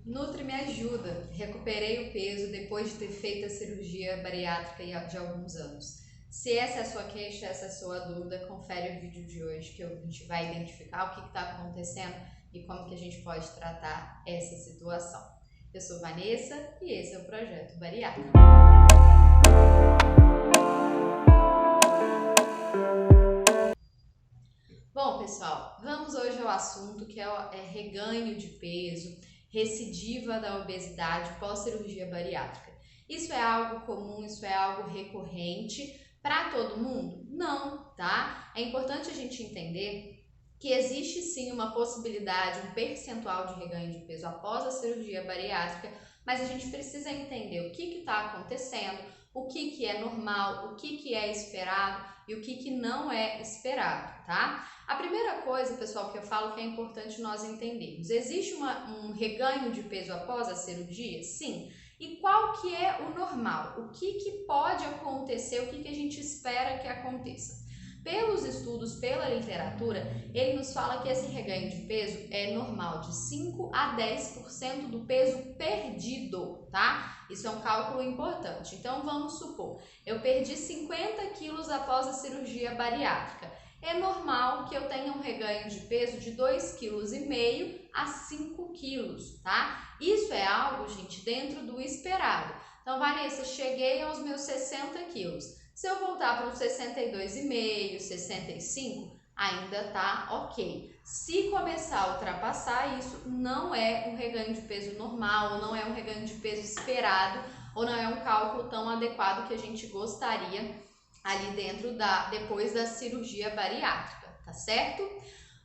Nutri me ajuda. Recuperei o peso depois de ter feito a cirurgia bariátrica de alguns anos. Se essa é a sua queixa, essa é a sua dúvida, confere o vídeo de hoje que a gente vai identificar o que está acontecendo e como que a gente pode tratar essa situação. Eu sou Vanessa e esse é o Projeto Bariátrica. Bom, pessoal, vamos hoje ao assunto que é reganho de peso, recidiva da obesidade pós-cirurgia bariátrica. Isso é algo comum, isso é algo recorrente para todo mundo? Não, tá? É importante a gente entender que existe sim uma possibilidade, um percentual de reganho de peso após a cirurgia bariátrica, mas a gente precisa entender o que está acontecendo, o que é normal, o que é esperado e o que não é esperado, tá? A primeira coisa, pessoal, que eu falo que é importante nós entendermos, existe um reganho de peso após a cirurgia? Sim. E qual que é o normal? O que pode acontecer, o que a gente espera que aconteça? Pelos estudos, pela literatura, ele nos fala que esse reganho de peso é normal, de 5 a 10% do peso perdido, tá? Isso é um cálculo importante. Então, vamos supor, eu perdi 50 quilos após a cirurgia bariátrica. É normal que eu tenha um reganho de peso de 2,5 kg a 5 quilos, tá? Isso é algo, gente, dentro do esperado. Então, Vanessa, cheguei aos meus 60 quilos. Se eu voltar para uns 62,5, 65, ainda tá ok. Se começar a ultrapassar isso, não é um reganho de peso normal, não é um reganho de peso esperado, ou não é um cálculo tão adequado que a gente gostaria ali depois da cirurgia bariátrica, tá certo?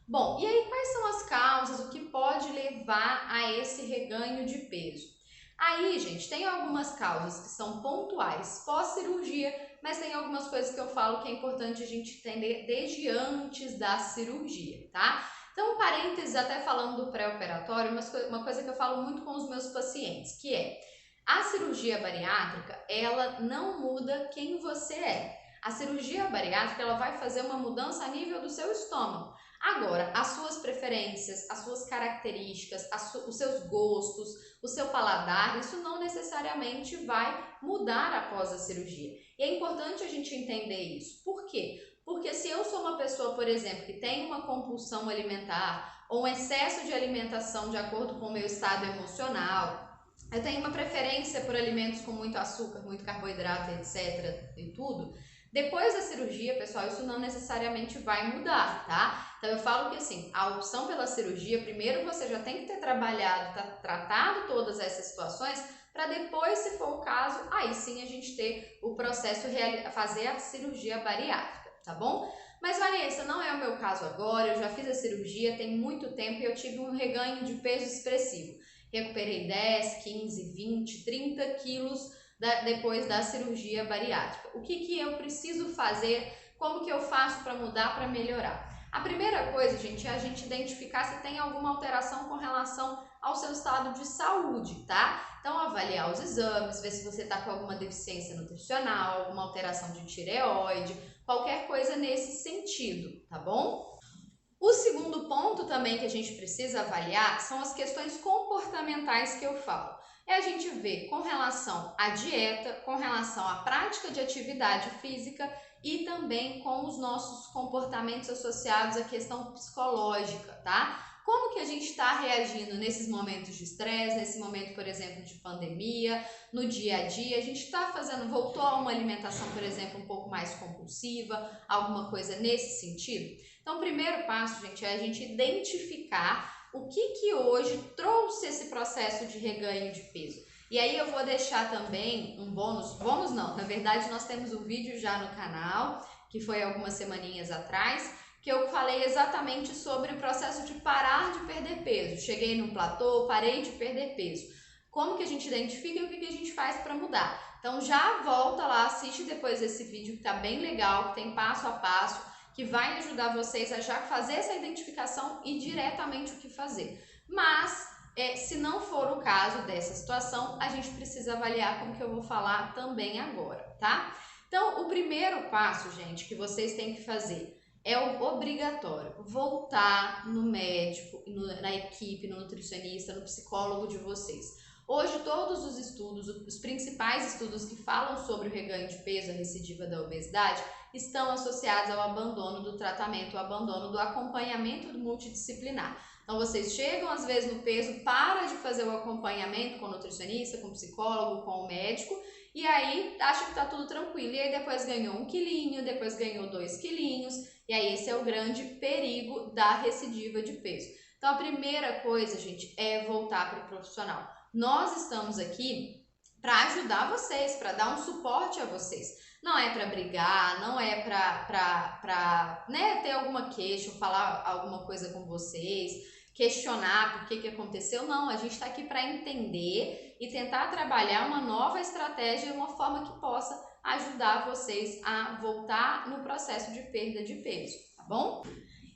Bom, e aí quais são as causas, o que pode levar a esse reganho de peso? Aí, gente, tem algumas causas que são pontuais pós-cirurgia, mas tem algumas coisas que eu falo que é importante a gente entender desde antes da cirurgia, tá? Então, parênteses, até falando do pré-operatório, uma coisa que eu falo muito com os meus pacientes, que é a cirurgia bariátrica, ela não muda quem você é. A cirurgia bariátrica, ela vai fazer uma mudança a nível do seu estômago. Agora, as suas preferências, as suas características, os seus gostos, o seu paladar, isso não necessariamente vai mudar após a cirurgia. E é importante a gente entender isso. Por quê? Porque se eu sou uma pessoa, por exemplo, que tem uma compulsão alimentar ou um excesso de alimentação de acordo com o meu estado emocional, eu tenho uma preferência por alimentos com muito açúcar, muito carboidrato, etc. e tudo, depois da cirurgia, pessoal, isso não necessariamente vai mudar, tá? Então eu falo que assim, a opção pela cirurgia, primeiro você já tem que ter trabalhado, tratado todas essas situações, para depois, se for o caso, aí sim a gente ter o processo, fazer a cirurgia bariátrica, tá bom? Mas Vanessa, não é o meu caso agora, eu já fiz a cirurgia tem muito tempo e eu tive um reganho de peso expressivo. Recuperei 10, 15, 20, 30 quilos depois da cirurgia bariátrica. O que eu preciso fazer? Como que eu faço para mudar, para melhorar? A primeira coisa, gente, é a gente identificar se tem alguma alteração com relação ao seu estado de saúde, tá? Então, avaliar os exames, ver se você está com alguma deficiência nutricional, alguma alteração de tireoide, qualquer coisa nesse sentido, tá bom? O segundo ponto também que a gente precisa avaliar são as questões comportamentais que eu falo. É a gente ver com relação à dieta, com relação à prática de atividade física e também com os nossos comportamentos associados à questão psicológica, tá? Como que a gente está reagindo nesses momentos de estresse, nesse momento, por exemplo, de pandemia, no dia a dia? A gente está voltou a uma alimentação, por exemplo, um pouco mais compulsiva, alguma coisa nesse sentido? Então, o primeiro passo, gente, é a gente identificar o que hoje trouxe esse processo de reganho de peso. E aí eu vou deixar também um bônus não, na verdade nós temos um vídeo já no canal, que foi algumas semaninhas atrás, que eu falei exatamente sobre o processo de parar de perder peso. Cheguei num platô, parei de perder peso. Como que a gente identifica e o que a gente faz para mudar? Então já volta lá, assiste depois esse vídeo que tá bem legal, que tem passo a passo, que vai ajudar vocês a já fazer essa identificação e diretamente o que fazer. Mas, se não for o caso dessa situação, a gente precisa avaliar como que eu vou falar também agora, tá? Então, o primeiro passo, gente, que vocês têm que fazer obrigatório voltar no médico, na equipe, no nutricionista, no psicólogo de vocês. Hoje todos os estudos, os principais estudos que falam sobre o reganho de peso, a recidiva da obesidade, estão associados ao abandono do tratamento, ao abandono do acompanhamento multidisciplinar. Então vocês chegam às vezes no peso, para de fazer o acompanhamento com o nutricionista, com o psicólogo, com o médico, e aí acha que tá tudo tranquilo, e aí depois ganhou 1 quilinho, depois ganhou 2 quilinhos, e aí esse é o grande perigo da recidiva de peso. Então a primeira coisa, gente, é voltar para o profissional. Nós estamos aqui para ajudar vocês, para dar um suporte a vocês. Não é para brigar, não é para ter alguma queixa, falar alguma coisa com vocês, questionar por que aconteceu. Não, a gente está aqui para entender e tentar trabalhar uma nova estratégia, uma forma que possa ajudar vocês a voltar no processo de perda de peso, tá bom?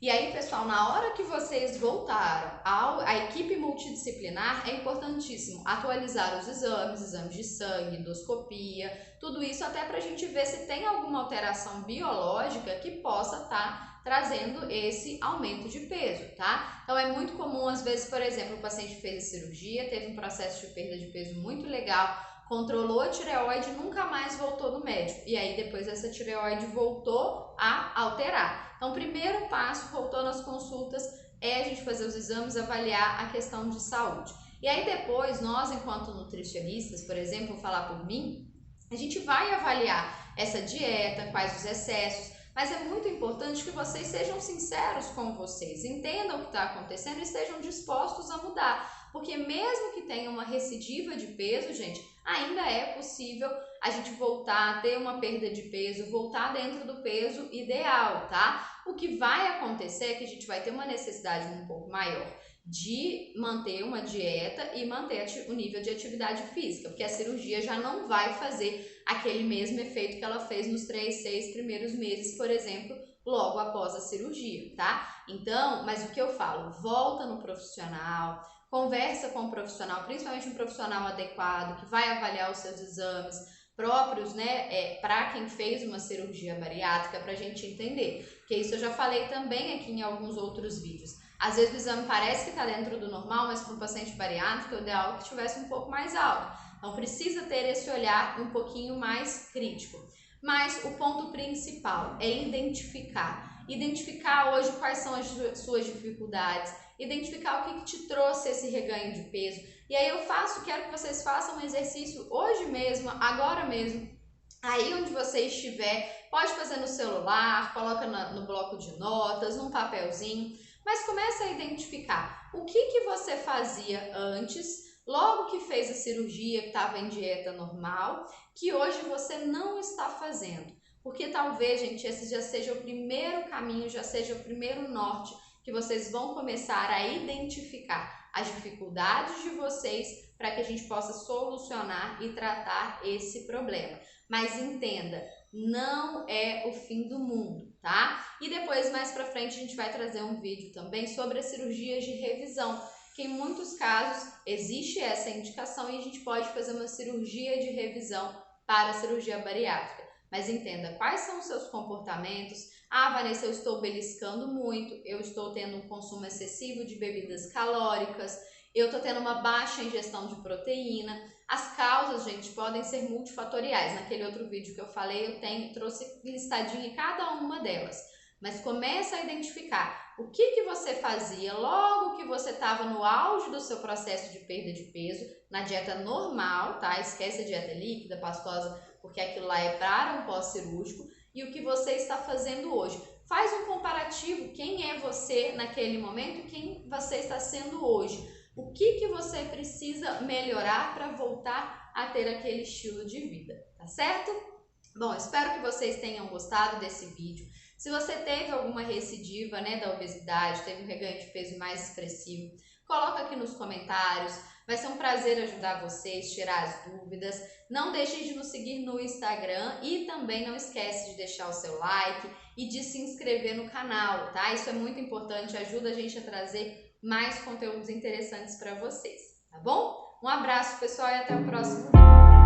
E aí, pessoal, na hora que vocês voltaram à equipe multidisciplinar, é importantíssimo atualizar os exames de sangue, endoscopia, tudo isso até para a gente ver se tem alguma alteração biológica que possa estar trazendo esse aumento de peso, tá? Então é muito comum, às vezes, por exemplo, o paciente fez a cirurgia, teve um processo de perda de peso muito legal, controlou a tireoide e nunca mais voltou no médico. E aí depois essa tireoide voltou a alterar. Então o primeiro passo, voltando às consultas, é a gente fazer os exames, avaliar a questão de saúde. E aí depois, nós enquanto nutricionistas, por exemplo, vou falar por mim, a gente vai avaliar essa dieta, quais os excessos, mas é muito importante que vocês sejam sinceros com vocês, entendam o que está acontecendo e estejam dispostos a mudar, porque mesmo que tenha uma recidiva de peso, gente, ainda é possível a gente voltar a ter uma perda de peso, voltar dentro do peso ideal, tá? O que vai acontecer é que a gente vai ter uma necessidade um pouco maior de manter uma dieta e manter o nível de atividade física, porque a cirurgia já não vai fazer aquele mesmo efeito que ela fez nos 3, 6 primeiros meses, por exemplo, logo após a cirurgia, tá? Então, mas o que eu falo? Volta no profissional, conversa com o profissional, principalmente um profissional adequado, que vai avaliar os seus exames próprios, né, para quem fez uma cirurgia bariátrica, para a gente entender, porque isso eu já falei também aqui em alguns outros vídeos. Às vezes o exame parece que está dentro do normal, mas para um paciente bariátrico, o ideal é que estivesse um pouco mais alto. Então precisa ter esse olhar um pouquinho mais crítico. Mas o ponto principal é identificar hoje quais são as suas dificuldades, identificar o que te trouxe esse reganho de peso. E aí quero que vocês façam um exercício hoje mesmo, agora mesmo, aí onde você estiver, pode fazer no celular, coloca no bloco de notas, num papelzinho, mas comece a identificar o que você fazia antes, logo que fez a cirurgia, que estava em dieta normal, que hoje você não está fazendo. Porque talvez, gente, esse já seja o primeiro caminho, já seja o primeiro norte que vocês vão começar a identificar as dificuldades de vocês para que a gente possa solucionar e tratar esse problema. Mas entenda, não é o fim do mundo, tá? E depois, mais pra frente, a gente vai trazer um vídeo também sobre as cirurgias de revisão, que em muitos casos existe essa indicação e a gente pode fazer uma cirurgia de revisão para a cirurgia bariátrica. Mas entenda quais são os seus comportamentos. Ah, Vanessa, eu estou beliscando muito, eu estou tendo um consumo excessivo de bebidas calóricas, eu estou tendo uma baixa ingestão de proteína. As causas, gente, podem ser multifatoriais. Naquele outro vídeo que eu falei, trouxe listadinha cada uma delas. Mas começa a identificar o que você fazia logo que você estava no auge do seu processo de perda de peso, na dieta normal, tá? Esquece a dieta líquida, pastosa, porque aquilo lá é para um pós-cirúrgico, e o que você está fazendo hoje. Faz um comparativo, quem é você naquele momento e quem você está sendo hoje. O que você precisa melhorar para voltar a ter aquele estilo de vida, tá certo? Bom, espero que vocês tenham gostado desse vídeo. Se você teve alguma recidiva, né, da obesidade, teve um reganho de peso mais expressivo, coloca aqui nos comentários. Vai ser um prazer ajudar vocês, tirar as dúvidas. Não deixem de nos seguir no Instagram e também não esquece de deixar o seu like e de se inscrever no canal, tá? Isso é muito importante, ajuda a gente a trazer mais conteúdos interessantes para vocês, tá bom? Um abraço, pessoal, e até o próximo vídeo.